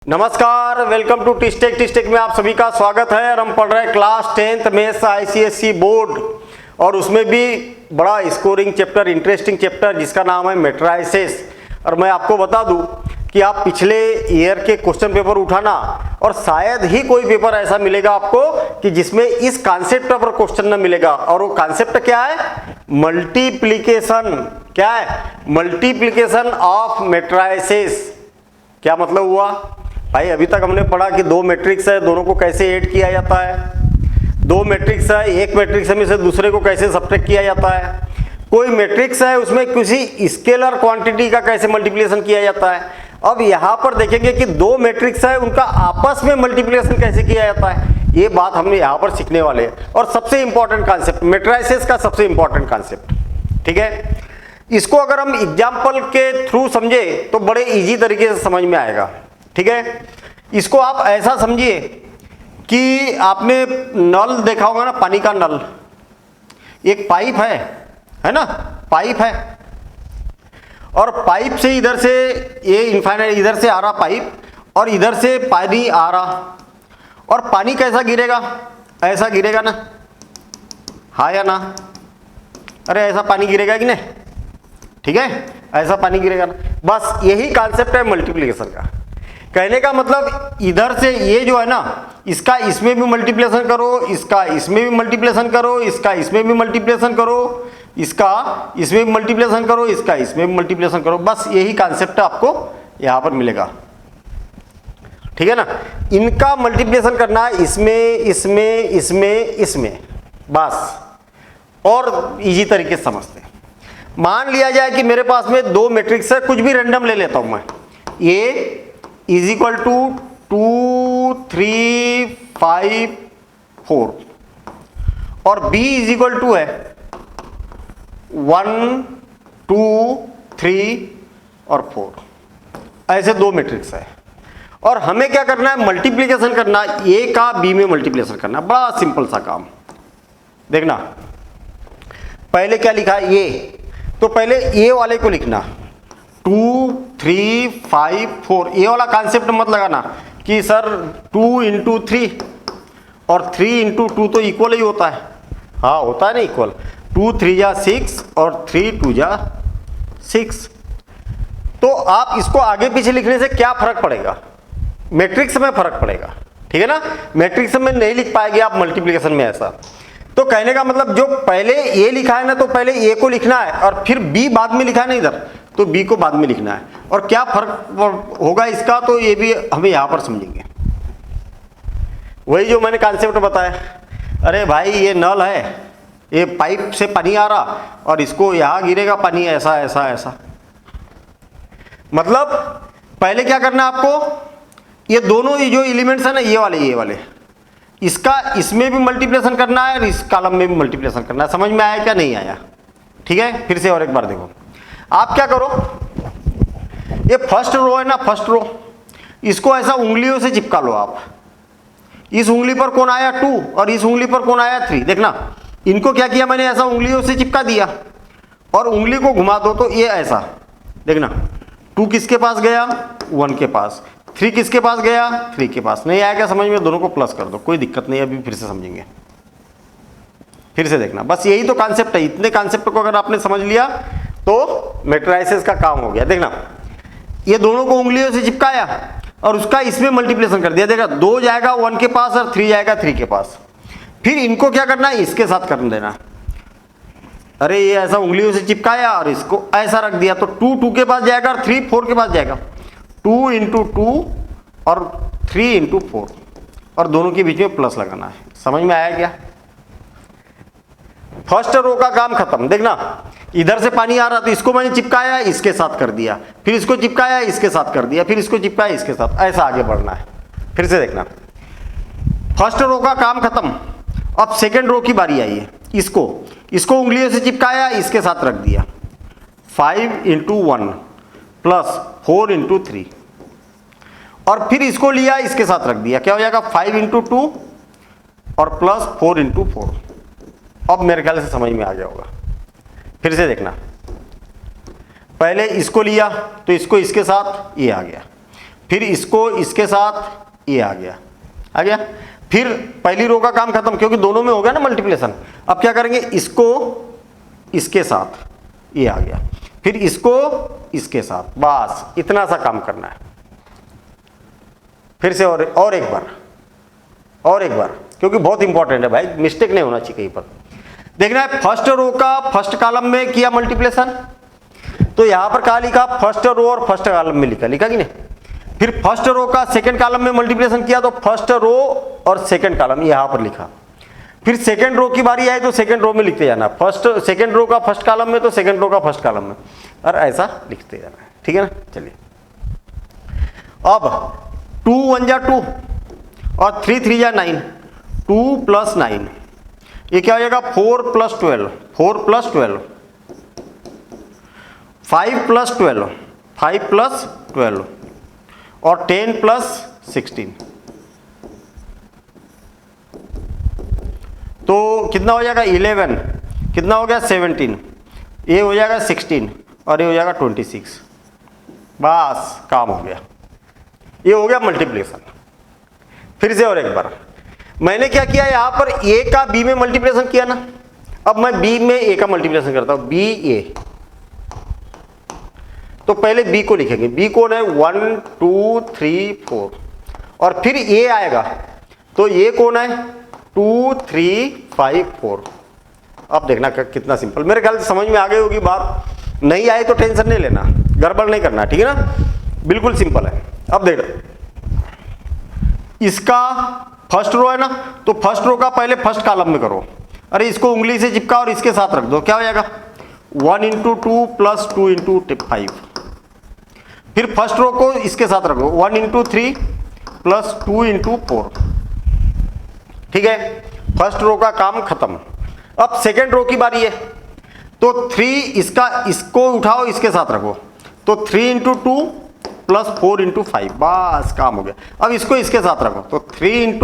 नमस्कार, welcome to टिस्टेक में आप सभी का स्वागत है। और हम पढ़ रहे हैं class 10th maths ICSE board और उसमें भी बड़ा स्कोरिंग चैप्टर, इंटरेस्टिंग चैप्टर जिसका नाम है मैट्राइसेस। और मैं आपको बता दूं कि आप पिछले ईयर के क्वेश्चन पेपर उठाना और शायद ही कोई पेपर ऐसा मिलेगा आपको कि जिसमें इस कॉन्सेप्ट पर क्वेश्चन न मिलेगा। और वो कॉन्सेप्ट क्या है? मल्टीप्लिकेशन। क्या है? Multiplication of matrices. क्या मतलब हुआ भाई? अभी तक हमने पढ़ा कि दो मैट्रिक्स है, दोनों को कैसे ऐड किया जाता है। दो मैट्रिक्स है, एक मैट्रिक्स में से दूसरे को कैसे सब्ट्रैक्ट किया जाता है। कोई मैट्रिक्स है, उसमें किसी स्केलर क्वांटिटी का कैसे मल्टीप्लिकेशन किया जाता है। अब यहां पर देखेंगे कि दो मैट्रिक्स है, उनका आपस में मल्टीप्लिकेशन कैसे किया जाता है। ये बात हम यहां पर सीखने वाले हैं। और सबसे इंपॉर्टेंट कॉन्सेप्ट, मैट्राइसेस का सबसे इंपॉर्टेंट कॉन्सेप्ट, ठीक है। इसको अगर हम एग्जाम्पल के थ्रू समझे तो बड़े इजी तरीके से समझ में आएगा, ठीक है। इसको आप ऐसा समझिए कि आपने नल देखा होगा ना, पानी का नल। एक पाइप है ना, पाइप है और पाइप से इधर से ये इनफाइनाइट इधर से आ रहा पाइप और इधर से पानी आ रहा। और पानी कैसा गिरेगा? ऐसा गिरेगा ना, हाँ या ना? अरे ऐसा पानी गिरेगा कि नहीं? ठीक है, ऐसा पानी गिरेगा ना। बस यही कॉन्सेप्ट है मल्टीप्लिकेशन का। कहने का मतलब इधर से ये जो है ना, इसका इसमें भी मल्टीप्लिकेशन करो, इसका इसमें भी मल्टीप्लिकेशन करो, इसका इसमें भी मल्टीप्लिकेशन करो, इसका इसमें भी मल्टीप्लिकेशन करो, इसका इसमें भी मल्टीप्लिकेशन करो। बस यही कॉन्सेप्ट आपको यहां पर मिलेगा, ठीक है ना। इनका मल्टीप्लिकेशन करना है इसमें इसमें इसमें इसमें, बस। और इजी तरीके से समझते हैं। मान लिया जाए कि मेरे पास में दो मैट्रिक्स है, कुछ भी रैंडम ले लेता हूं मैं। ए इज इक्वल टू 2 3 5 4 और बी इज इक्वल टू है 1 2 3 और 4। ऐसे दो मैट्रिक्स है और हमें क्या करना है? मल्टीप्लिकेशन करना, ए का बी में मल्टीप्लिकेशन करना। बड़ा सिंपल सा काम। देखना, पहले क्या लिखा है? ए, तो पहले ए वाले को लिखना 2 3 5 4। ए वाला कॉन्सेप्ट मत लगाना कि सर 2 इंटू 3 और 3 इंटू 2 तो इक्वल ही होता है। हाँ होता है ना इक्वल। 2 3 जा 6 और 3 2 जा 6। तो आप इसको आगे पीछे लिखने से क्या फर्क पड़ेगा? मैट्रिक्स में फर्क पड़ेगा, ठीक है ना। मैट्रिक्स में नहीं लिख पाएंगे आप मल्टीप्लिकेशन में ऐसा। तो कहने का मतलब जो पहले ए लिखा है ना, तो पहले ए को लिखना है और फिर बी बाद में लिखा है ना इधर, तो बी को बाद में लिखना है। और क्या फर्क होगा इसका, तो ये भी हमें यहां पर समझेंगे। वही जो मैंने कॉन्सेप्ट बताया। अरे भाई ये नल है, ये पाइप से पानी आ रहा और इसको यहां गिरेगा पानी, ऐसा ऐसा ऐसा। मतलब पहले क्या करना है आपको? ये दोनों जो एलिमेंट्स है ना, ये वाले इसका इसमें भी मल्टीप्लिकेशन करना है और इस कॉलम में भी मल्टीप्लिकेशन करना है। समझ में आया क्या? नहीं आया? ठीक है, फिर से और एक बार देखो। आप क्या करो, ये फर्स्ट रो है ना, फर्स्ट रो, इसको ऐसा उंगलियों से चिपका लो आप। इस उंगली पर कौन आया? 2 और इस उंगली पर कौन आया? 3। देखना, इनको क्या किया मैंने? ऐसा उंगलियों से चिपका दिया और उंगली को घुमा दो तो ये ऐसा। देखना, 2 किसके पास गया? 1 के पास। 3 किसके पास गया? 3 के पास। नहीं आया क्या समझ में? दोनों को प्लस कर दो, कोई दिक्कत नहीं। अभी फिर से समझेंगे, फिर से देखना। बस यही तो कॉन्सेप्ट है। इतने कॉन्सेप्ट को अगर आपने समझ लिया तो मैट्राइसेस का काम हो गया। देखना, ये दोनों को उंगलियों से चिपकाया और उसका इसमें मल्टीप्लिकेशन कर दिया। देखा, 2 जाएगा 1 के पास और 3 जाएगा 3 के पास। फिर इनको क्या करना है? इसके साथ कर देना। अरे ये ऐसा उंगलियों से चिपकाया और इसको ऐसा रख दिया तो 2 2 के पास जाएगा और 3 4 के पास जाएगा। 2 इंटू 2 और 3 इंटू 4 और दोनों के बीच में प्लस लगाना है। समझ में आया क्या? फर्स्ट रो का काम खत्म। देखना, इधर से पानी आ रहा तो इसको मैंने चिपकाया, इसके साथ कर दिया, फिर इसको चिपकाया, इसके साथ कर दिया, फिर इसको चिपकाया, इसके साथ, ऐसा आगे बढ़ना है। फिर से देखना, फर्स्ट रो का काम खत्म। अब सेकेंड रो की बारी आई है। इसको उंगलियों से चिपकाया, इसके साथ रख दिया। 5 इंटू 1 प्लस 4 इंटू 3 और फिर इसको लिया, इसके साथ रख दिया। क्या हो जाएगा? 5 इंटू 2 और प्लस 4 इंटू 4। अब मेरे ख्याल से समझ में आ गया होगा। फिर से देखना, पहले इसको लिया तो इसको इसके साथ ये आ गया, फिर इसको इसके साथ ये आ गया, आ गया। फिर पहली रो का काम खत्म, क्योंकि दोनों में हो गया ना मल्टीप्लिकेशन। अब क्या करेंगे, इसको इसके साथ ये आ गया, फिर इसको इसके साथ, बस इतना सा काम करना है। फिर से और एक बार, और एक बार, क्योंकि बहुत इंपॉर्टेंट है भाई, मिस्टेक नहीं होना चाहिए कहीं पर। देखना है फर्स्ट रो का फर्स्ट कॉलम में किया मल्टीप्लिकेशन, तो यहां पर क्या लिखा, फर्स्ट रो और फर्स्ट कॉलम में लिखा कि नहीं। फिर फर्स्ट रो का सेकंड कॉलम में मल्टीप्लिकेशन किया, तो फर्स्ट रो और सेकंड कॉलम यहां पर लिखा। फिर सेकंड रो की बारी आई तो सेकंड रो में लिखते जाना, फर्स्ट सेकंड रो का फर्स्ट कॉलम में तो सेकंड रो का फर्स्ट कॉलम में, और ऐसा लिखते जाना है, ठीक है ना। चलिए अब 2 1 जा 2 और 3 3 जा 9, 2 + 9 ये क्या हो जाएगा, 4 + 12, 4 + 12, 5 + 12, 5 + 12 और 10 + 16, तो कितना हो जाएगा 11, कितना हो गया 17, ये हो जाएगा 16 और ये हो जाएगा 26। बस काम हो गया, ये हो गया मल्टीप्लिकेशन। फिर से और एक बार, मैंने क्या किया, यहां पर ए का बी में मल्टीप्लिकेशन किया ना, अब मैं बी में ए का मल्टीप्लिकेशन करता हूं, बी ए। तो पहले बी को लिखेंगे, बी कौन है, 1 2 3 4, और फिर ए आएगा, तो ये कौन है, 2 3 5 4। अब देखना कितना सिंपल, मेरे ख्याल से समझ में आ गई होगी बात, नहीं आए तो टेंशन नहीं लेना, गड़बड़ नहीं करना, ठीक है ना, बिल्कुल सिंपल है। अब देख, इसका फर्स्ट रो है ना, तो फर्स्ट रो का पहले फर्स्ट कॉलम में करो, अरे इसको उंगली से चिपका और इसके साथ रख दो, क्या हो जाएगा 1 × 2 + 2 × 5। फिर फर्स्ट रो को इसके साथ रखो, 1 × 3 + 2 × 4, ठीक है, फर्स्ट रो का काम खत्म। अब सेकेंड रो की बारी है, तो 3 इसको उठाओ इसके साथ रखो, तो 3 × 2 + 4 × 5, बस काम हो गया। अब इसको इसके साथ रखो, तो 3 ×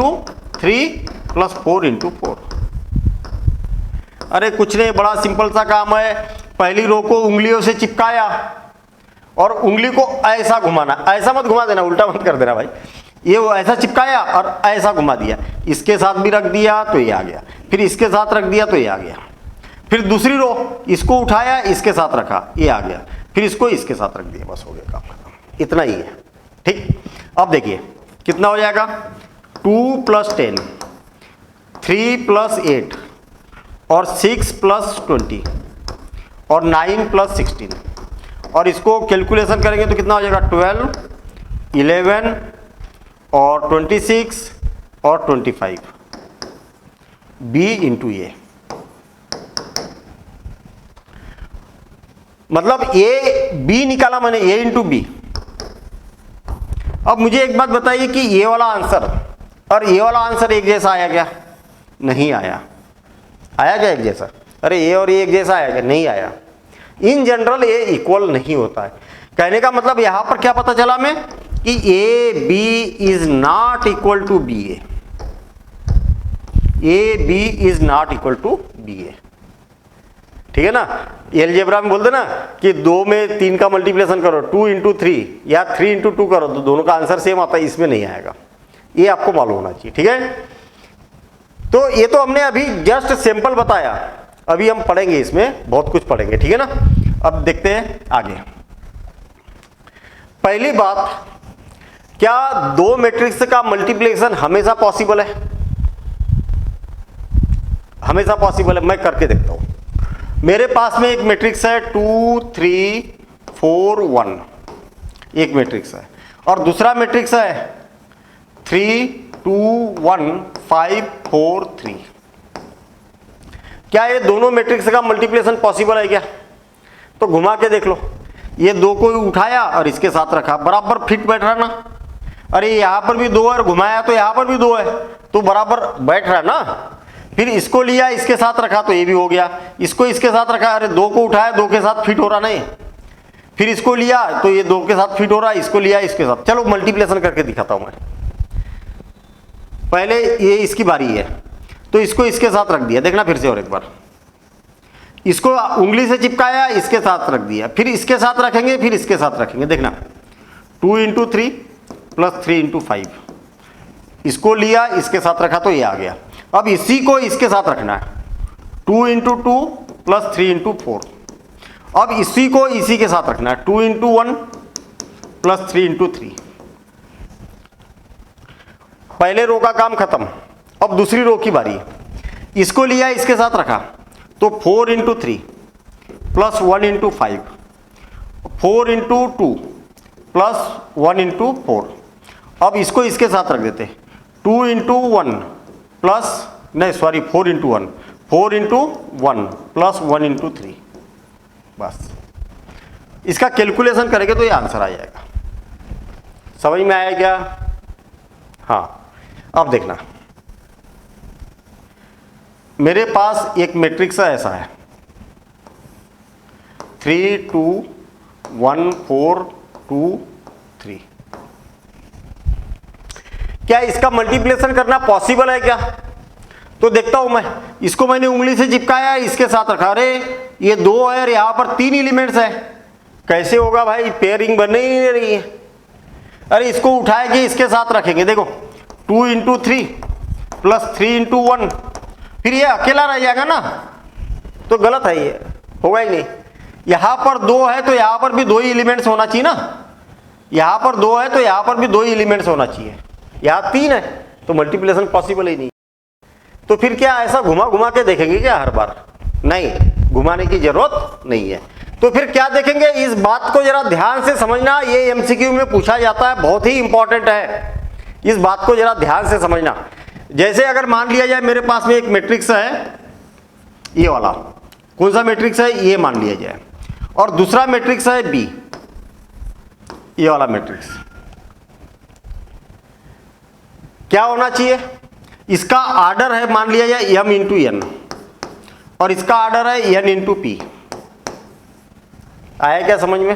3 + 4 × 4। अरे कुछ नहीं, बड़ा सिंपल सा काम है। पहली रो को उंगलियों से चिपकाया और उंगली को ऐसा घुमाना, ऐसा मत घुमा देना, उल्टा मत कर देना भाई, ये वो ऐसा चिपकाया और ऐसा घुमा दिया, इसके साथ भी रख दिया तो ये आ गया, फिर इसके साथ रख दिया तो ये आ गया। फिर दूसरी रो, इसको उठाया इसके साथ रखा, ये आ गया, फिर इसको इसके साथ रख दिया, बस हो गया काम खत्म, इतना ही है, ठीक। अब देखिए कितना हो जाएगा, 2 + 10, 3 + 8 और 6 + 20 और 9 + 16, और इसको कैलकुलेशन करेंगे तो कितना हो जाएगा 12 11 और 26 और 25, बी इंटू ए, मतलब ए बी निकाला मैंने, ए इंटू बी। अब मुझे एक बात बताइए कि ये वाला आंसर और ये वाला आंसर एक जैसा आया क्या, नहीं आया, आया क्या एक जैसा, अरे ये और ये एक जैसा आया क्या, नहीं आया। इन जनरल ये इक्वल नहीं होता है, कहने का मतलब यहां पर क्या पता चला हमें कि A B is not equal to B A B is not equal to B A, ठीक है ना। अलजेब्रा में बोलते ना कि 2 में 3 का मल्टीप्लिकेशन करो, 2 × 3 या 3 × 2 करो, तो दोनों का आंसर सेम आता है, इसमें नहीं आएगा, ये आपको मालूम होना चाहिए, ठीक है। तो ये तो हमने अभी जस्ट सैंपल बताया, अभी हम पढ़ेंगे, इसमें बहुत कुछ पढ़ेंगे, ठीक है ना। अब देखते हैं आगे। पहली बात, क्या 2 मैट्रिक्स का मल्टीप्लिकेशन हमेशा पॉसिबल है, हमेशा पॉसिबल है। मैं करके देखता हूं, मेरे पास में एक मैट्रिक्स है 2 3 4 1, एक मैट्रिक्स है, और दूसरा मैट्रिक्स है 3 2 1 5 4 3। क्या ये दोनों मैट्रिक्स का मल्टीप्लिकेशन पॉसिबल है क्या, तो घुमा के देख लो, ये 2 को उठाया और इसके साथ रखा, बराबर फिट बैठ रहा ना। अरे यहां पर भी 2 है, घुमाया तो यहां पर भी 2 है, तो बराबर बैठ रहा ना। फिर इसको लिया इसके साथ रखा तो ये भी हो गया, इसको इसके साथ रखा, अरे 2 को उठाया 2 के साथ फिट हो रहा नहीं, फिर इसको लिया तो ये 2 के साथ फिट हो रहा, इसको लिया इसके साथ। चलो मल्टीप्लिकेशन करके दिखाता हूं मैं, पहले ये इसकी बारी है, तो इसको इसके साथ रख दिया, देखना फिर से और एक बार, इसको उंगली से चिपकाया इसके साथ रख दिया, फिर इसके साथ रखेंगे, फिर इसके साथ रखेंगे, देखना 2 × 3 प्लस 3 इंटू 5, इसको लिया इसके साथ रखा तो ये आ गया। अब इसी को इसके साथ रखना है, 2 इंटू 2 प्लस 3 इंटू 4। अब इसी को इसी के साथ रखना है, 2 इंटू 1 प्लस 3 इंटू 3। पहले रो का काम खत्म, अब दूसरी रो की बारी। इसको लिया इसके साथ रखा तो 4 into 3 plus 1 into 5, 4 into 2 plus 1 into 4। अब इसको इसके साथ रख देते, 2 इंटू 1 प्लस, नहीं sorry 4 into 1, 4 into 1 plus 1 into 3। बस इसका कैलकुलेशन करेंगे तो ये आंसर आ जाएगा। समझ में आया क्या? हाँ, अब देखना, मेरे पास एक मैट्रिक्स ऐसा है 3 2 1 4 2 3। क्या इसका मल्टीप्लिकेशन करना पॉसिबल है क्या? तो देखता हूं मैं, इसको मैंने उंगली से चिपकाया, इसके साथ रखा, अरे ये 2 है और यहां पर 3 एलिमेंट्स है, कैसे होगा भाई? पेयरिंग बनने ही नहीं रही है। अरे इसको उठाए के इसके साथ रखेंगे, देखो 2 इंटू 3 प्लस 3 इंटू 1, फिर ये अकेला रह जाएगा ना, तो गलत है, ये होगा ही नहीं। यहां पर 2 है तो यहां पर भी 2 ही एलिमेंट्स होना चाहिए ना, यहां पर 2 है तो यहां पर भी 2 ही एलिमेंट्स होना चाहिए, यहां 3 है तो मल्टीप्लिकेशन पॉसिबल ही नहीं। तो फिर क्या ऐसा घुमा घुमा के देखेंगे क्या हर बार? नहीं, घुमाने की जरूरत नहीं है। तो फिर क्या देखेंगे, इस बात को जरा ध्यान से समझना, ये एमसीक्यू में पूछा जाता है, बहुत ही इंपॉर्टेंट है, इस बात को जरा ध्यान से समझना। जैसे अगर मान लिया जाए मेरे पास में एक मैट्रिक्स है, ये वाला, कौन सा मैट्रिक्स है? ये मान लिया जाए, और दूसरा मैट्रिक्स है बी, ये वाला मैट्रिक्स। क्या होना चाहिए? इसका आर्डर है, मान लिया जाए m इंटू एन, और इसका आर्डर है n इंटू पी। आया क्या समझ में?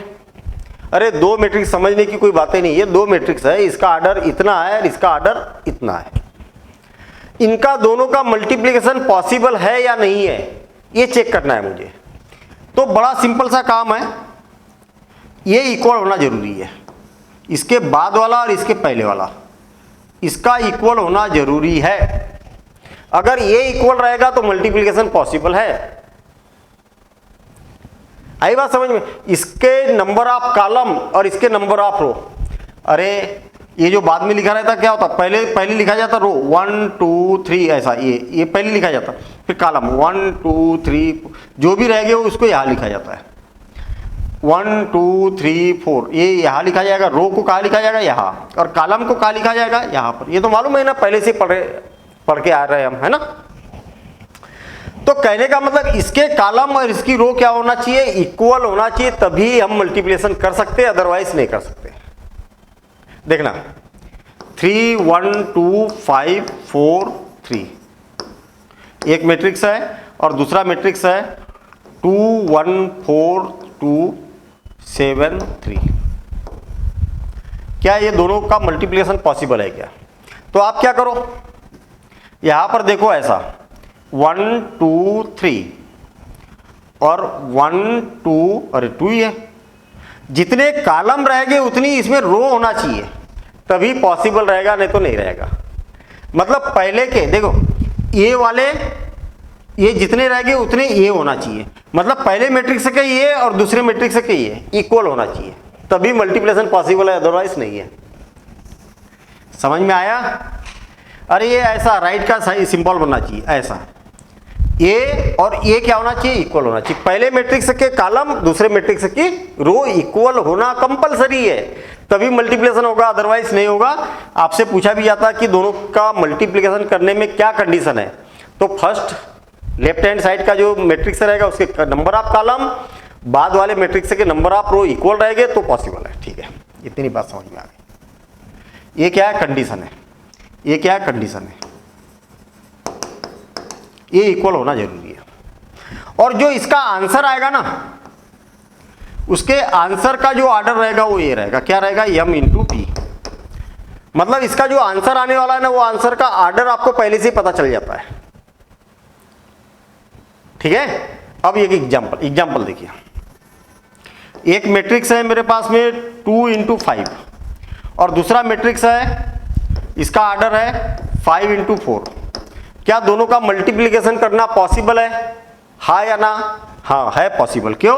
अरे 2 मैट्रिक्स समझने की कोई बातें नहीं, ये 2 मैट्रिक्स है, इसका आर्डर इतना है और इसका आर्डर इतना है। इनका दोनों का मल्टीप्लिकेशन पॉसिबल है या नहीं है, ये चेक करना है मुझे। तो बड़ा सिंपल सा काम है, ये इक्वल होना जरूरी है, इसके बाद वाला और इसके पहले वाला, इसका इक्वल होना जरूरी है। अगर ये इक्वल रहेगा तो मल्टीप्लिकेशन पॉसिबल है। आई बात समझ में? इसके नंबर ऑफ कॉलम और इसके नंबर ऑफ रो, अरे ये जो बाद में लिखा रहता क्या होता, पहले लिखा जाता रो 1 2 3, ऐसा ये पहले लिखा जाता, फिर कॉलम 1 2 3, जो भी रह गया उसको यहाँ लिखा जाता है, 1 2 3 4, ये यहाँ लिखा जाएगा, रो को कहाँ लिखा जाएगा? यहाँ, और कॉलम को कहाँ लिखा जाएगा? यहाँ पर। ये तो मालूम है ना, पहले से पढ़ के आ रहे हैं हम, है ना। तो कहने का मतलब इसके कॉलम और इसकी रो क्या होना चाहिए? इक्वल होना चाहिए, तभी हम मल्टीप्लिकेशन कर सकते हैं, अदरवाइज नहीं कर सकते। देखना, 3 1 2 5 4 3 एक मैट्रिक्स है, और दूसरा मैट्रिक्स है 2 1 4 2 7 3। क्या ये दोनों का मल्टीप्लिकेशन पॉसिबल है क्या? तो आप क्या करो, यहां पर देखो ऐसा 1 2 3 और 1 2, अरे 2 ही है, जितने कॉलम रह गए उतनी इसमें रो होना चाहिए, तभी पॉसिबल रहेगा, नहीं तो नहीं रहेगा। मतलब पहले के देखो, ये वाले, ये जितने रह गए उतने ये होना चाहिए, मतलब पहले मैट्रिक्स के ये और दूसरे मैट्रिक्स के ये इक्वल होना चाहिए, तभी मल्टीप्लिकेशन पॉसिबल है, अदरवाइज नहीं है। समझ में आया? अरे ये ऐसा राइट का सही सिंबल बनना चाहिए, ऐसा ये और ये क्या होना चाहिए? इक्वल होना चाहिए। पहले मैट्रिक्स के कॉलम, दूसरे मैट्रिक्स की रो इक्वल होना कंपलसरी है, तभी मल्टीप्लिकेशन होगा, अदरवाइज नहीं होगा। आपसे पूछा भी जाता है कि दोनों का मल्टीप्लिकेशन करने में क्या कंडीशन है, तो फर्स्ट लेफ्ट हैंड साइड का जो मैट्रिक्स रहेगा उसके नंबर ऑफ कॉलम, बाद वाले मैट्रिक्स के नंबर ऑफ रो इक्वल रहेंगे तो पॉसिबल है। ठीक है, इतनी बात समझ में आ गई। ये क्या है? कंडीशन है। ये क्या है? कंडीशन है। ये इक्वल होना जरूरी है। और जो इसका आंसर आएगा ना, उसके आंसर का जो ऑर्डर रहेगा वो ये रहेगा, क्या रहेगा? m into P. मतलब इसका जो आंसर आने वाला है ना, वो आंसर का ऑर्डर आपको पहले से पता चल जाता है। ठीक है, अब एक एग्जाम्पल देखिए। एक मैट्रिक्स है मेरे पास में 2 इंटू 5, और दूसरा मैट्रिक्स है, इसका ऑर्डर है 5 इंटू 4। क्या दोनों का मल्टीप्लिकेशन करना पॉसिबल है? हाँ या ना? हाँ है पॉसिबल। क्यों?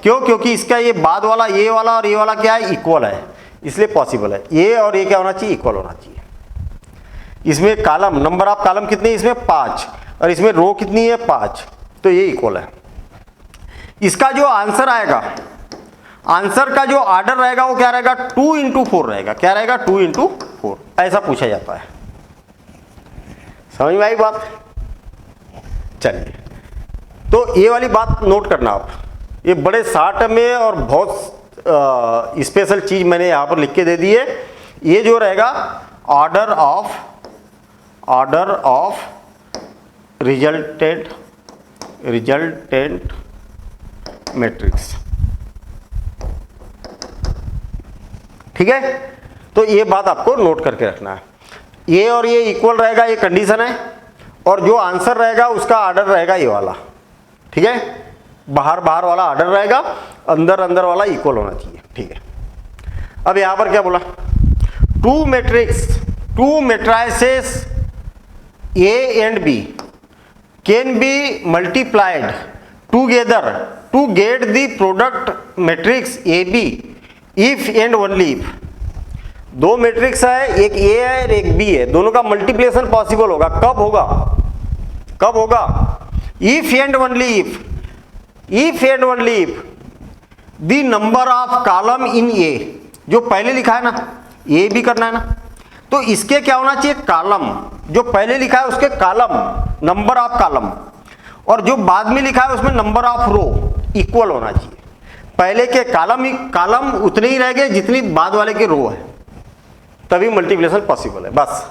क्योंकि इसका ये बाद वाला, ये वाला और ये वाला क्या है, इक्वल है, इसलिए पॉसिबल है। ये और ये क्या होना चाहिए, इक्वल होना चाहिए। इसमें कॉलम, नंबर ऑफ कॉलम कितनी है, इसमें 5, और इसमें रो कितनी है, 5, तो ये इक्वल है। इसका जो आंसर आएगा, आंसर का जो ऑर्डर रहेगा वो क्या रहेगा, 2 इंटू 4 रहेगा। क्या रहेगा, 2 इंटू 4, ऐसा पूछा जाता है। समझ में आई बात? चलिए, तो ये वाली बात नोट करना आप, ये बड़े शॉर्ट में और बहुत स्पेशल चीज मैंने यहां पर लिख के दे दी है। ये जो रहेगा ऑर्डर ऑफ रिजल्टेंट मैट्रिक्स, ठीक है। तो ये बात आपको नोट करके रखना है। ये और ये इक्वल रहेगा, ये कंडीशन है, और जो आंसर रहेगा उसका ऑर्डर रहेगा ये वाला, ठीक है। बाहर वाला ऑर्डर रहेगा, अंदर वाला इक्वल होना चाहिए, ठीक है। अब यहां पर क्या बोला, to matrices A and B can be multiplied together to get the product matrix AB if and only if। दो मैट्रिक्स है, एक A है और एक B है, दोनों का मल्टीप्लिकेशन पॉसिबल होगा। कब होगा? If and only if the number of column in A, जो पहले लिखा है ना, A भी करना है ना, तो इसके क्या होना चाहिए, कॉलम, जो पहले लिखा है उसके कॉलम, नंबर ऑफ कॉलम, और जो बाद में लिखा है उसमें नंबर ऑफ रो इक्वल होना चाहिए। पहले के कॉलम उतने ही रह गए जितनी बाद वाले के रो है, तभी मल्टीप्लिकेशन पॉसिबल है। बस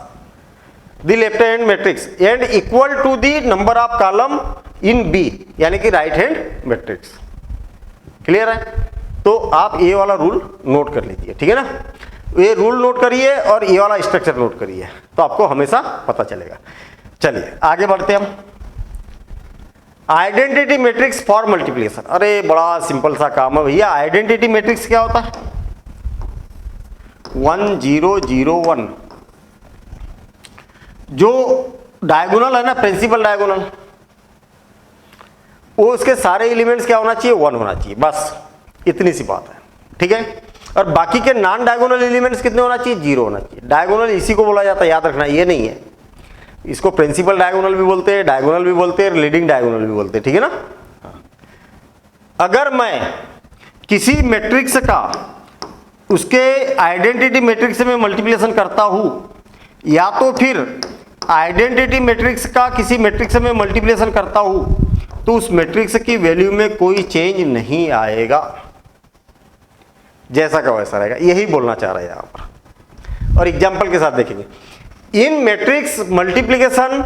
the left hand matrix and equal to the number of column in B, यानी कि राइट हैंड मैट्रिक्स। क्लियर है? तो आप ये वाला रूल नोट कर लीजिए, ठीक है ना। ये रूल नोट करिए और ये वाला स्ट्रक्चर नोट करिए, तो आपको हमेशा पता चलेगा। चलिए आगे बढ़ते हैं हम। Identity matrix for multiplication. अरे बड़ा सिंपल सा काम है भैया। आइडेंटिटी मैट्रिक्स क्या होता है, 1 0 0 1, जो डायगोनल है ना, प्रिंसिपल डायगोनल, वो उसके सारे एलिमेंट्स क्या होना चाहिए, 1 होना चाहिए। बस इतनी सी बात है, ठीक है। और बाकी के नॉन डायगोनल एलिमेंट्स कितने होना चाहिए, 0 होना चाहिए। डायगोनल इसी को बोला जाता है, याद रखना, ये नहीं है। इसको प्रिंसिपल डायगोनल भी बोलते हैं, डायगोनल भी बोलते हैं, लीडिंग डायगोनल भी बोलते हैं, ठीक है ना। अगर मैं किसी मैट्रिक्स का उसके आइडेंटिटी मैट्रिक्स में मल्टीप्लिकेशन करता हूं, या तो फिर आइडेंटिटी मैट्रिक्स का किसी मैट्रिक्स में मल्टीप्लिकेशन करता हूं, तो उस मैट्रिक्स की वैल्यू में कोई चेंज नहीं आएगा, जैसा का वैसा रहेगा। यही बोलना चाह रहा है यहां पर, और एग्जांपल के साथ देखेंगे। In matrix multiplication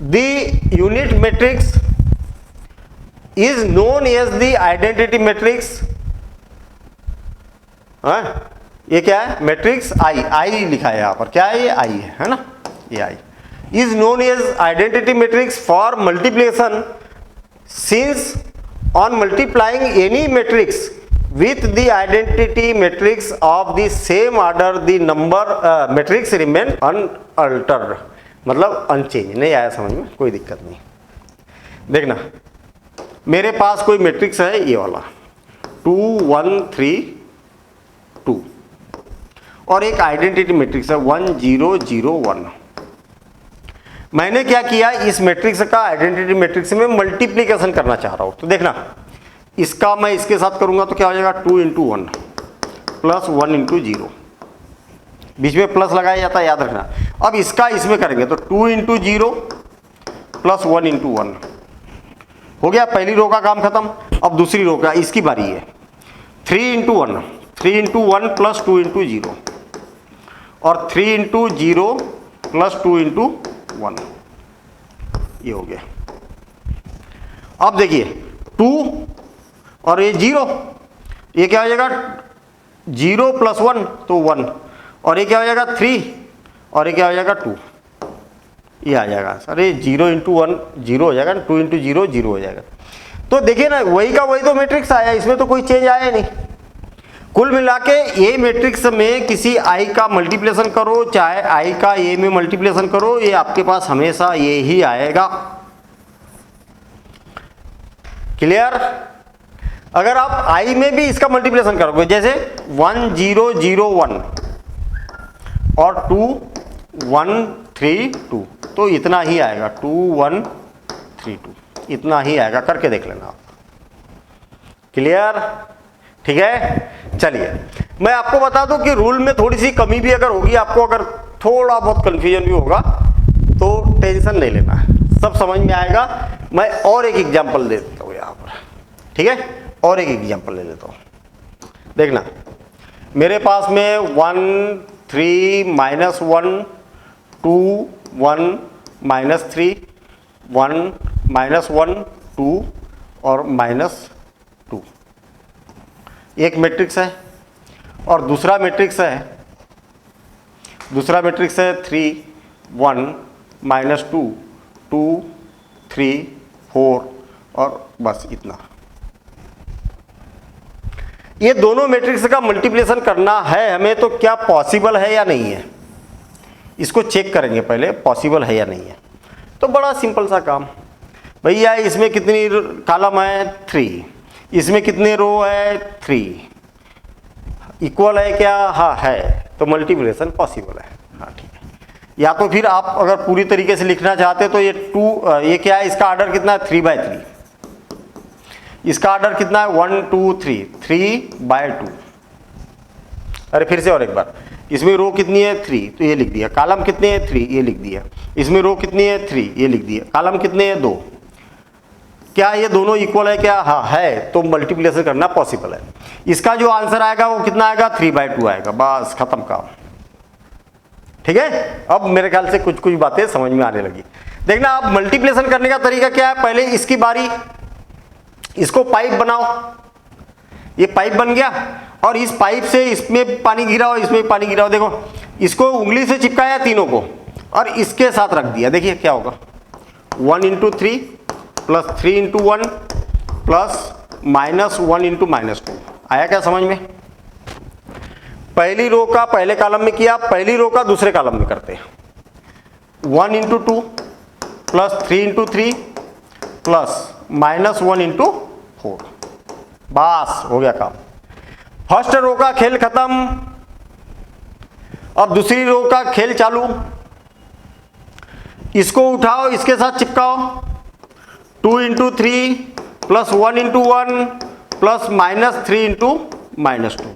the unit matrix is known as the identity matrix. ये क्या है, मैट्रिक्स आई लिखा है यहां पर, क्या है ये, आई है ना, ये I is known as identity matrix for multiplication since on multiplying any matrix with the identity matrix of the same order the number matrix remain unaltered, मतलब अनचेंज। नहीं आया समझ में, कोई दिक्कत नहीं। देखना, मेरे पास कोई मैट्रिक्स है ये वाला 2 1 3 2, और एक आइडेंटिटी मैट्रिक्स है 1 0 0 1। मैंने क्या किया, इस मैट्रिक्स का आइडेंटिटी मैट्रिक्स में मल्टीप्लिकेशन करना चाह रहा हूं। तो देखना, इसका मैं इसके साथ करूंगा तो क्या हो जाएगा, 2 इंटू 1 प्लस 1 इंटू 0, बीच में प्लस लगाया जाता है, याद रखना। अब इसका इसमें करेंगे तो 2 इंटू 0 प्लस 1 इंटू 1 हो गया, पहली रो का काम खत्म। अब दूसरी रो का, इसकी बारी है 3 इंटू 1, 3 इंटू 1 प्लस 2 इंटू 0, और 3 इंटू 0 प्लस 2 इंटू 1, ये हो गया। अब देखिए 2 और ये 0, ये क्या हो जाएगा, 0 प्लस 1 तो 1, और ये क्या हो जाएगा 3, और ये क्या हो जाएगा 2, ये आ जाएगा। अरे 0 इंटू 1 0 हो जाएगा, 2 इंटू 0 0 हो जाएगा। तो देखिए ना, वही का वही तो मैट्रिक्स आया, इसमें तो कोई चेंज आया नहीं। कुल मिला के ए मैट्रिक्स में किसी आई का मल्टीप्लिकेशन करो, चाहे आई का ए में मल्टीप्लिकेशन करो, ये आपके पास हमेशा ये ही आएगा। क्लियर? अगर आप आई में भी इसका मल्टीप्लिकेशन करोगे, जैसे 1 0 0 1 और 2 1 3 2, तो इतना ही आएगा, 2 1 3 2, इतना ही आएगा। करके देख लेना आप। क्लियर? ठीक है। चलिए मैं आपको बता दूं कि रूल में थोड़ी सी कमी भी अगर होगी, आपको अगर थोड़ा बहुत कंफ्यूजन भी होगा तो टेंशन नहीं लेना, सब समझ में आएगा। मैं और एक एग्जांपल दे देता हूँ यहाँ पर, ठीक है? और एक एग्जांपल ले लेता हूँ। देखना, मेरे पास में 1 3 -1 2 1 -3 1 -1 2 और -2 एक मैट्रिक्स है, और दूसरा मैट्रिक्स है 3 1 -2 2 3 4 और बस इतना। ये दोनों मैट्रिक्स का मल्टीप्लिकेशन करना है हमें, तो क्या पॉसिबल है या नहीं है, इसको चेक करेंगे पहले, पॉसिबल है या नहीं है। तो बड़ा सिंपल सा काम, भैया इसमें कितनी कॉलम है 3, इसमें कितने रो है 3, इक्वल है क्या? हाँ है, तो मल्टीप्लिकेशन पॉसिबल है। हाँ ठीक है। या तो फिर आप अगर पूरी तरीके से लिखना चाहते तो ये क्या है, इसका ऑर्डर कितना है 3/3, इसका ऑर्डर कितना है 1 2 3 3/2। अरे फिर से और एक बार, इसमें रो कितनी है 3, तो ये लिख दिया। कॉलम कितने हैं 3, ये लिख दिया। इसमें रो कितनी है 3, ये लिख दिया। कॉलम कितने हैं 2। क्या ये दोनों इक्वल है क्या? हाँ है, तो मल्टीप्लिकेशन करना पॉसिबल है। इसका जो आंसर आएगा वो कितना आएगा 3/2 आएगा, बस खत्म काम। ठीक है। अब मेरे ख्याल से कुछ कुछ बातें समझ में आने लगी। देखना, आप मल्टीप्लिकेशन करने का तरीका क्या है, पहले इसकी बारी, इसको पाइप बनाओ, ये पाइप बन गया, और इस पाइप से इसमें पानी गिराओ, इसमें पानी गिराओ। देखो, इसको उंगली से चिपकाया तीनों को और इसके साथ रख दिया। देखिए क्या होगा, 1 × 3 प्लस 3 × 1 प्लस -1 × -2। आया क्या समझ में? पहली रो का पहले कॉलम में किया, पहली रो का दूसरे कॉलम में करते हैं। 1 × 2 प्लस 3 × 3 प्लस -1 × 4, बस हो गया काम। फर्स्ट रो का खेल खत्म, अब दूसरी रो का खेल चालू। इसको उठाओ, इसके साथ चिपकाओ, 2 × 3 प्लस 1 × 1 प्लस -3 × -2।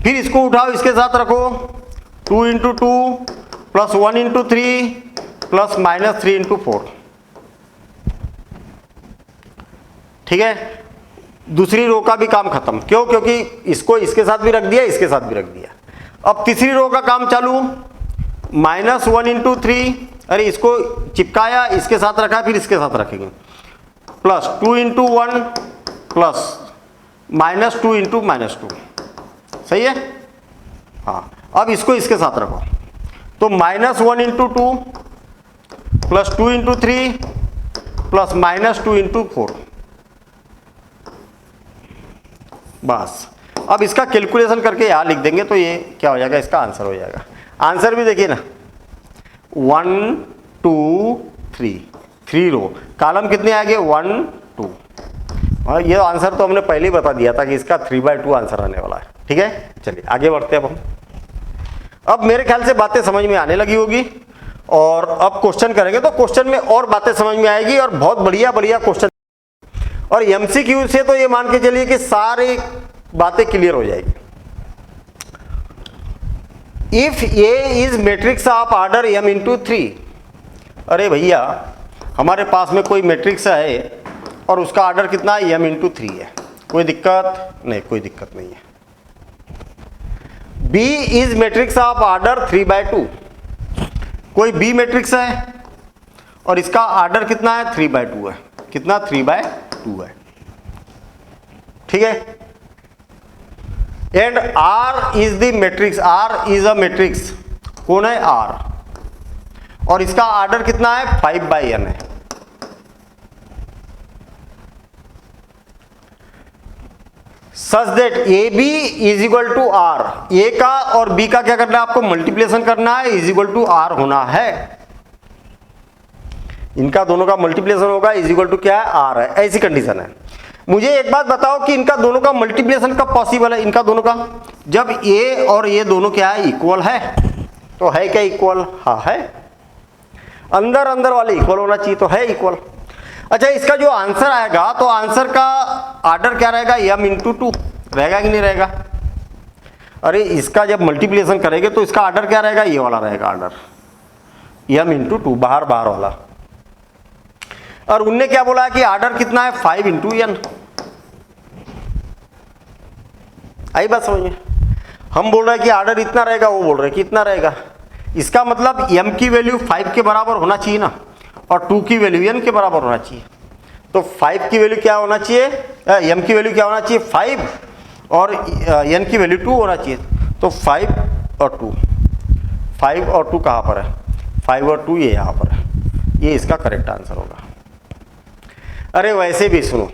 फिर इसको उठाओ, इसके साथ रखो, 2 × 2 प्लस 1 × 3 प्लस -3 × 4। ठीक है। दूसरी रो का भी काम खत्म। क्यों? क्योंकि इसको इसके साथ भी रख दिया, इसके साथ भी रख दिया। अब तीसरी रो का काम चालू, -1 × 3, अरे इसको चिपकाया, इसके साथ रखा, फिर इसके साथ रखेंगे, प्लस 2 × 1 प्लस -2 × -2। सही है। हाँ, अब इसको इसके साथ रखो, तो -1 × 2 प्लस 2 × 3 प्लस -2 × 4। बस अब इसका कैलकुलेशन करके यहाँ लिख देंगे तो ये क्या हो जाएगा, इसका आंसर हो जाएगा। आंसर भी देखिए ना, 1 2 3, 3 रो, कॉलम कितने आ गए 1 2। और ये आंसर तो हमने पहले ही बता दिया था कि इसका 3/2 आंसर आने वाला है। ठीक है। चलिए आगे बढ़ते हैं अब हम। अब मेरे ख्याल से बातें समझ में आने लगी होगी, और अब क्वेश्चन करेंगे तो क्वेश्चन में और बातें समझ में आएगी, और बहुत बढ़िया बढ़िया क्वेश्चन। और एमसीक्यू से तो ये मान के चलिए कि सारी बातें क्लियर हो जाएगी। If A is matrix of order m × 3, अरे भैया हमारे पास में कोई मैट्रिक्स है और उसका ऑर्डर कितना है, m × 3 है। कोई दिक्कत नहीं, कोई दिक्कत नहीं है। B is matrix of order 3/2, कोई B मैट्रिक्स है और इसका ऑर्डर कितना है 3/2 है। कितना 3/2 है। ठीक है। And R is the matrix, R is a matrix, कौन है R, और इसका ऑर्डर कितना है 5/n है। Such that A B is equal to R, A का और बी का क्या करना है आपको, मल्टीप्लिकेशन करना है, इज इक्वल टू आर होना है। इनका दोनों का मल्टीप्लिकेशन होगा, इज इक्वल टू क्या है, आर है, ऐसी कंडीशन है। मुझे एक बात बताओ कि इनका दोनों का मल्टीप्लिकेशन कब पॉसिबल है, इनका दोनों का, जब ए और ये दोनों क्या है, इक्वल है। तो है क्या इक्वल, हाँ है, अंदर अंदर वाले इक्वल होना चाहिए, तो है इक्वल। अच्छा, इसका जो आंसर आएगा तो आंसर का आर्डर क्या रहेगा, m इंटू 2 रहेगा कि नहीं रहेगा। अरे इसका जब मल्टीप्लिकेशन करेंगे तो इसका आर्डर क्या रहेगा, ये वाला रहेगा आर्डर, m इंटू 2, बाहर बाहर वाला। और उनने क्या बोला कि आर्डर कितना है, 5 इंटू n। आई बात समझ में। हम बोल रहे हैं कि आर्डर इतना रहेगा, वो बोल रहे हैं कि इतना रहेगा। इसका मतलब m की वैल्यू 5 के बराबर होना चाहिए ना, और 2 की वैल्यू n के बराबर होना चाहिए। तो 5 की वैल्यू क्या होना चाहिए, m की वैल्यू क्या होना चाहिए, 5, और n की वैल्यू 2 होना चाहिए। तो 5 और 2, 5 और 2 कहाँ पर है, 5 और 2 ये यहाँ पर है, ये इसका करेक्ट आंसर होगा। अरे वैसे भी सुनो,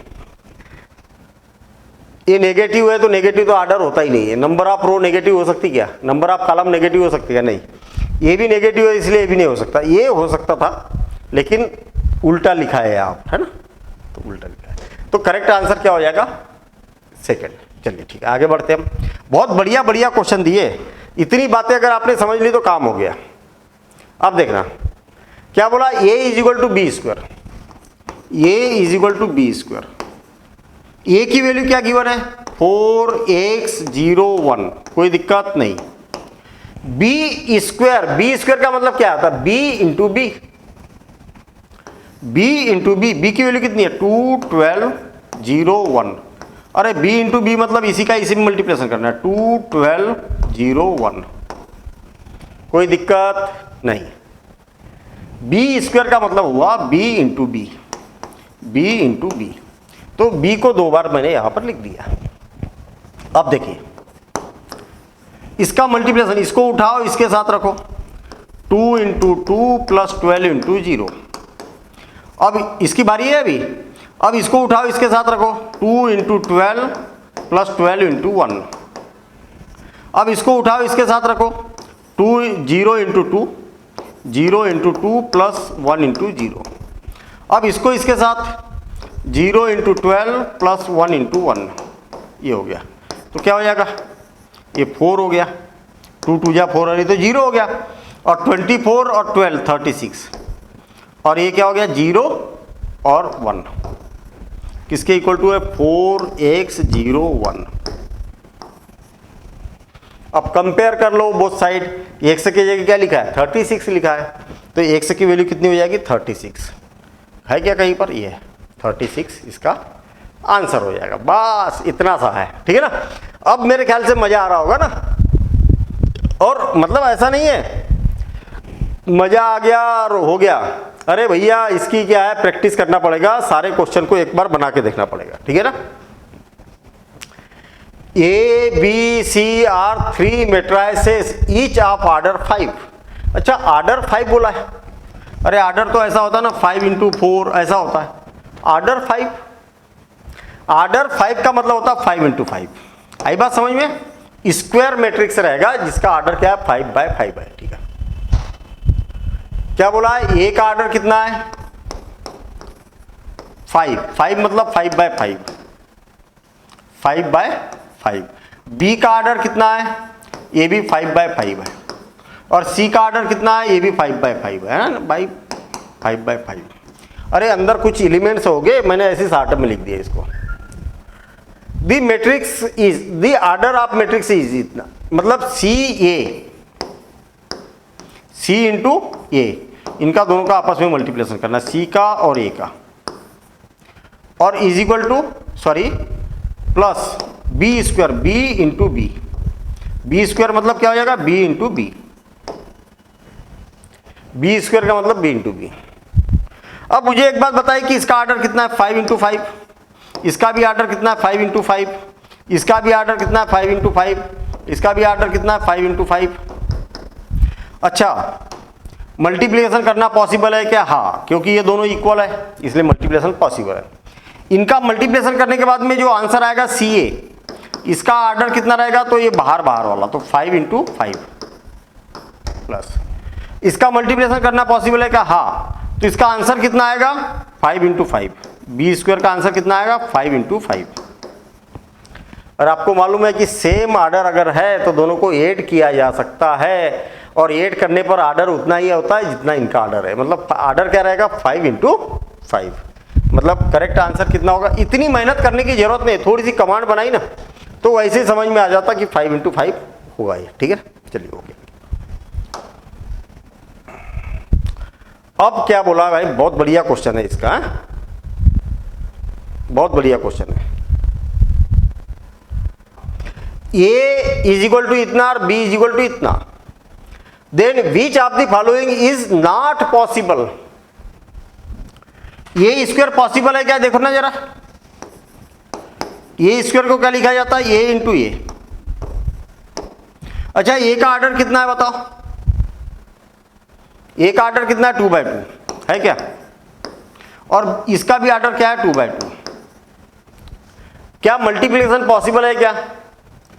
ये नेगेटिव है तो नेगेटिव तो आर्डर होता ही नहीं है। नंबर ऑफ रो नेगेटिव हो सकती क्या, नंबर ऑफ कॉलम नेगेटिव हो सकती है, नहीं। ये भी नेगेटिव है इसलिए ये भी नहीं हो सकता। ये हो सकता था लेकिन उल्टा लिखा है आप, है ना, तो उल्टा लिखा है। तो करेक्ट आंसर क्या हो जाएगा, सेकंड। चलिए ठीक है, आगे बढ़ते हम। बहुत बढ़िया बढ़िया क्वेश्चन दिए, इतनी बातें अगर आपने समझ ली तो काम हो गया। अब देखना क्या बोला, a is equal to B square, A is equal to B square. A की वैल्यू क्या गिवन है, 4x01, कोई दिक्कत नहीं। बी स्क्वायर, बी स्क्वायर का मतलब क्या आता है, B into B, B into B, B की वैल्यू कितनी है 21201। अरे बी इंटू बी मतलब इसी का इसी में मल्टीप्लिकेशन करना है, 21201, कोई दिक्कत नहीं। बी स्क्वायर का मतलब हुआ B into B, B into B, तो बी को 2 बार मैंने यहां पर लिख दिया। अब देखिए इसका मल्टीप्लिकेशन, इसको उठाओ इसके साथ रखो, 2 इंटू 2 प्लस 12 इंटू 0। अब इसकी बारी है अभी, अब इसको उठाओ इसके साथ रखो, 2 इंटू 12 प्लस 12 इंटू 1। अब इसको उठाओ इसके साथ रखो, 0 इंटू 2, 0 इंटू 2 प्लस 1 इंटू 0। अब इसको इसके साथ 0 इंटू 12 प्लस 1 इंटू 1, ये हो गया। तो क्या हो जाएगा, ये 4 हो गया, 2 2 जा 4 है तो 0 हो गया, और 24 और 12 36, और ये क्या हो गया 0 और 1, किसके इक्वल टू है 4x01। अब कंपेयर कर लो बोथ साइड, x की जगह क्या लिखा है 36 लिखा है, तो x की वैल्यू कितनी हो जाएगी 36 है क्या कहीं पर, ये 36 इसका आंसर हो जाएगा। बस इतना सा है, ठीक है ना। अब मेरे ख्याल से मजा आ रहा होगा ना, और मतलब ऐसा नहीं है मजा आ गया और हो गया। अरे भैया इसकी क्या है, प्रैक्टिस करना पड़ेगा, सारे क्वेश्चन को एक बार बना के देखना पड़ेगा, ठीक है ना। A B C are 3 matrices each of order 5। अच्छा आर्डर 5 बोला है, अरे आर्डर तो ऐसा होता है ना 5 इंटू 4 ऐसा होता है। आर्डर 5, आर्डर 5 का मतलब होता है 5 इंटू 5। आई बात समझ में, स्क्वायर मैट्रिक्स रहेगा जिसका आर्डर क्या है 5/5 है, ठीक है। क्या बोला है, ए का आर्डर कितना है 5, 5 मतलब 5/5, 5/5। बी का आर्डर कितना है, ये भी 5/5 है, और सी का आर्डर कितना है, ये भी 5/5 है ना भाई, 5/5। अरे अंदर कुछ एलिमेंट्स हो गए, मैंने ऐसे शॉर्ट में लिख दिया इसको। The matrix is, the order of matrix is इतना, मतलब सी ए, सी इंटू ए, इनका दोनों का आपस में मल्टीप्लिकेशन करना, सी का और ए का, और is equal to sorry plus B square, B into B, B square मतलब क्या हो जाएगा B into B, B square का मतलब बी इंटू बी। अब मुझे एक बात बताइए कि इसका आर्डर कितना है 5 इंटू 5, इसका भी आर्डर कितना है 5 इंटू 5, इसका भी आर्डर कितना है 5 इंटू 5, इसका भी आर्डर कितना है 5 इंटू 5। अच्छा मल्टीप्लिकेशन करना पॉसिबल है क्या, हाँ, क्योंकि ये दोनों इक्वल है इसलिए मल्टीप्लिकेशन पॉसिबल है। इनका मल्टीप्लिकेशन करने के बाद में जो आंसर आएगा सी ए, इसका आर्डर कितना रहेगा, तो ये बाहर वाला, तो 5 × 5 प्लस इसका मल्टीप्लिकेशन करना पॉसिबल है क्या? हाँ, तो इसका आंसर कितना आएगा 5 × 5, बी स्क्वायर का आंसर कितना आएगा 5 × 5। और आपको मालूम है कि सेम आर्डर अगर है तो दोनों को ऐड किया जा सकता है, और ऐड करने पर आर्डर उतना ही होता है जितना इनका आर्डर है, मतलब आर्डर क्या रहेगा 5 × 5। मतलब करेक्ट आंसर कितना होगा? इतनी मेहनत करने की जरूरत नहीं, थोड़ी सी कमांड बनाई ना तो वैसे ही समझ में आ जाता कि 5 × 5 होगा ये। ठीक है, चलिए ओके। अब क्या बोला भाई, बहुत बढ़िया क्वेश्चन है इसका, बहुत बढ़िया क्वेश्चन है। A = इतना और B = इतना, then which of the following is not possible? ये स्क्वायर पॉसिबल है क्या? देखो ना जरा, ये स्क्वायर को क्या लिखा जाता है? A × A। अच्छा, A का आर्डर कितना है बताओ? A का आर्डर कितना है? 2/2 है क्या? और इसका भी आर्डर क्या है? 2/2। क्या मल्टीप्लिकेशन पॉसिबल है क्या?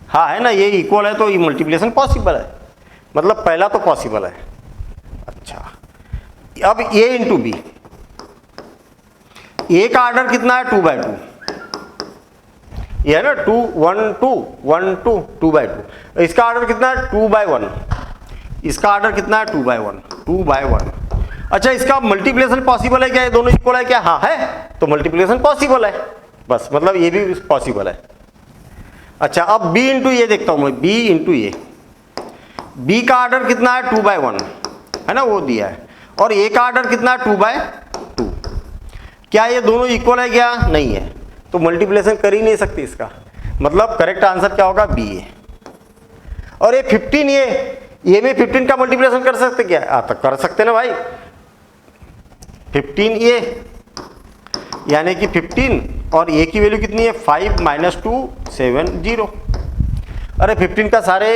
हाँ है ना, ये इक्वल है तो ये मल्टीप्लिकेशन पॉसिबल है, मतलब पहला तो पॉसिबल है। अच्छा, अब A × B, A का आर्डर कितना है? 2/2, ये है ना 2 1 2 1 2 2/2। इसका आर्डर कितना है? 2/1। इसका आर्डर कितना है? 2/1। अच्छा, इसका मल्टीप्लिकेशन पॉसिबल है क्या? ये दोनों इक्वल है क्या? हाँ है, तो मल्टीप्लिकेशन पॉसिबल है, बस मतलब ये भी पॉसिबल है। अच्छा, अब B × A देखता हूं मैं, B × A। B का आर्डर कितना है? 2/1 है ना, वो दिया है, और A का आर्डर कितना है? 2/2। क्या ये दोनों इक्वल है क्या? नहीं है, तो मल्टीप्लिकेशन कर ही नहीं सकती इसका, मतलब करेक्ट आंसर क्या होगा? B है। और ये 15 ये में 15 का मल्टीप्लिकेशन कर सकते क्या? तो कर सकते ना भाई, 15 ये यानी कि 15 और A की वैल्यू कितनी है? 5 - 2 7 0। अरे 15 का सारे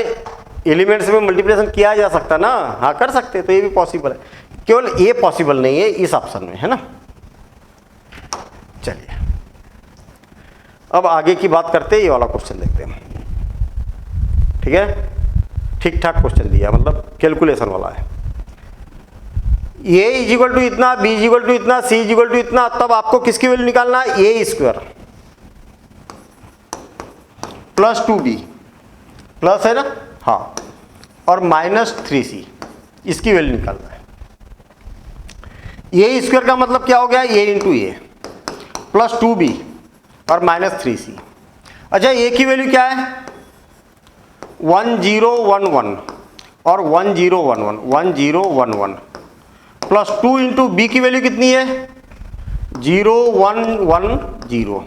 एलिमेंट्स में मल्टीप्लिकेशन किया जा सकता ना, हाँ कर सकते, तो ये भी पॉसिबल है, केवल ये पॉसिबल नहीं है इस ऑप्शन में, है ना। चलिए अब आगे की बात करते हैं, ये वाला क्वेश्चन देखते हैं। ठीक है, ठीक ठाक क्वेश्चन दिया, मतलब कैलकुलेशन वाला है। A = इतना, B = इतना, C = इतना, तब आपको किसकी वैल्यू निकालना है? A² प्लस 2B प्लस है ना, हाँ, और -3C इसकी वैल्यू निकालना है। A² का मतलब क्या हो गया? A × A प्लस 2B और -3C। अच्छा, A की वैल्यू क्या है? 1 0 1 1 और 1 0 1 1 1 0 1 1 प्लस 2 × B की वैल्यू कितनी है? 0 1 1 0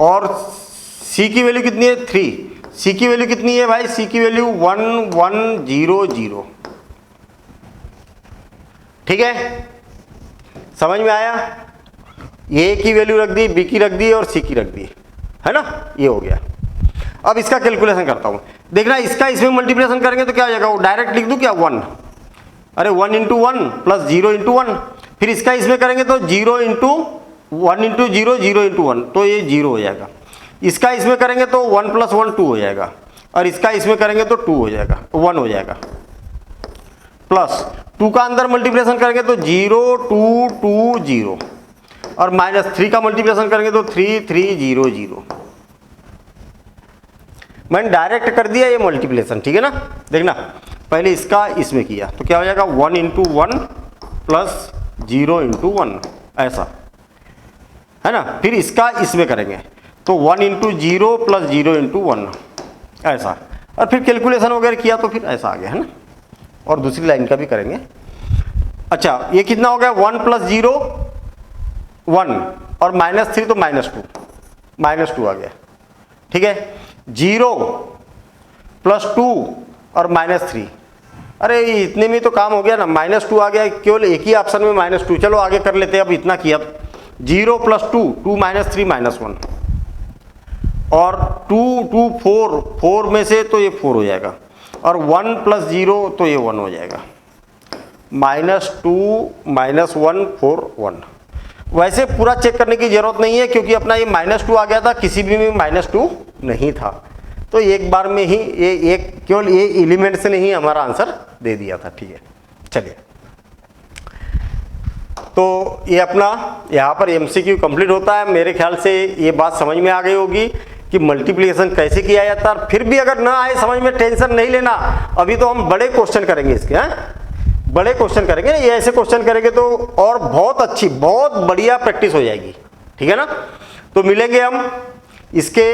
और C की वैल्यू कितनी है? 3। C की वैल्यू कितनी है भाई? C की वैल्यू 1 1 0 0। ठीक है, समझ में आया? A की वैल्यू रख दी, B की रख दी और C की रख दी, है ना, ये हो गया। अब इसका कैलकुलेशन करता हूं, देखना इसका इसमें मल्टीप्लिकेशन करेंगे तो क्या हो जाएगा? वो डायरेक्ट लिख दूं क्या? 1, अरे 1 × 1 प्लस 0 × 1, फिर इसका इसमें करेंगे तो 0 × 1 × 0 0 × 1, तो ये 0 हो जाएगा। इसका इसमें करेंगे तो 1 + 1 2 हो जाएगा, और इसका इसमें करेंगे तो 2 हो जाएगा, 1 हो जाएगा, प्लस 2 का अंदर मल्टीप्लिकेशन करेंगे तो 0 2 2 0 और -3 का मल्टीप्लिकेशन करेंगे तो 3 3 0 0। मैंने डायरेक्ट कर दिया ये मल्टीप्लिकेशन, ठीक है ना। देखना पहले इसका इसमें किया तो क्या हो जाएगा? 1 × 1 प्लस 0 × 1, ऐसा है ना। फिर इसका इसमें करेंगे तो 1 × 0 प्लस 0 × 1, ऐसा, और फिर कैलकुलेशन वगैरह किया तो फिर ऐसा आ गया, है ना। और दूसरी लाइन का भी करेंगे। अच्छा, ये कितना हो गया? 1 + 0 1 और -3 तो -2 आ गया, ठीक है। 0 + 2 और -3, अरे इतने में तो काम हो गया ना, -2 आ गया, केवल एक ही ऑप्शन में -2। चलो आगे कर लेते हैं, अब इतना किया। 0 + 2 2 -3 -1 और 2 2 4 में से तो ये 4 हो जाएगा, और 1 + 0 तो ये 1 हो जाएगा। -2 -1 4 1 वैसे पूरा चेक करने की जरूरत नहीं है क्योंकि अपना ये -2 आ गया था, किसी भी में -2 नहीं था, तो एक बार में ही ये केवल ये एलिमेंट से नहीं हमारा आंसर दे दिया था। ठीक है, चलिए, तो ये अपना यहाँ पर MCQ कंप्लीट होता है। मेरे ख्याल से ये बात समझ में आ गई होगी कि मल्टीप्लिकेशन कैसे किया जाता है। फिर भी अगर ना आए समझ में, टेंशन नहीं लेना, अभी तो हम बड़े क्वेश्चन करेंगे इसके, बड़े क्वेश्चन करेंगे, ये ऐसे क्वेश्चन करेंगे तो और बहुत अच्छी, बहुत बढ़िया प्रैक्टिस हो जाएगी। ठीक है ना, तो मिलेंगे हम इसके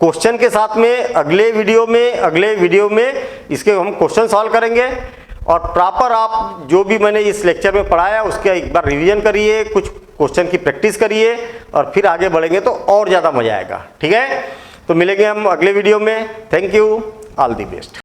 क्वेश्चन के साथ में अगले वीडियो में इसके हम क्वेश्चन सॉल्व करेंगे। और प्रॉपर आप जो भी मैंने इस लेक्चर में पढ़ाया उसका एक बार रिवीजन करिए, कुछ क्वेश्चन की प्रैक्टिस करिए और फिर आगे बढ़ेंगे तो और ज़्यादा मजा आएगा। ठीक है, तो मिलेंगे हम अगले वीडियो में। Thank you, all the best.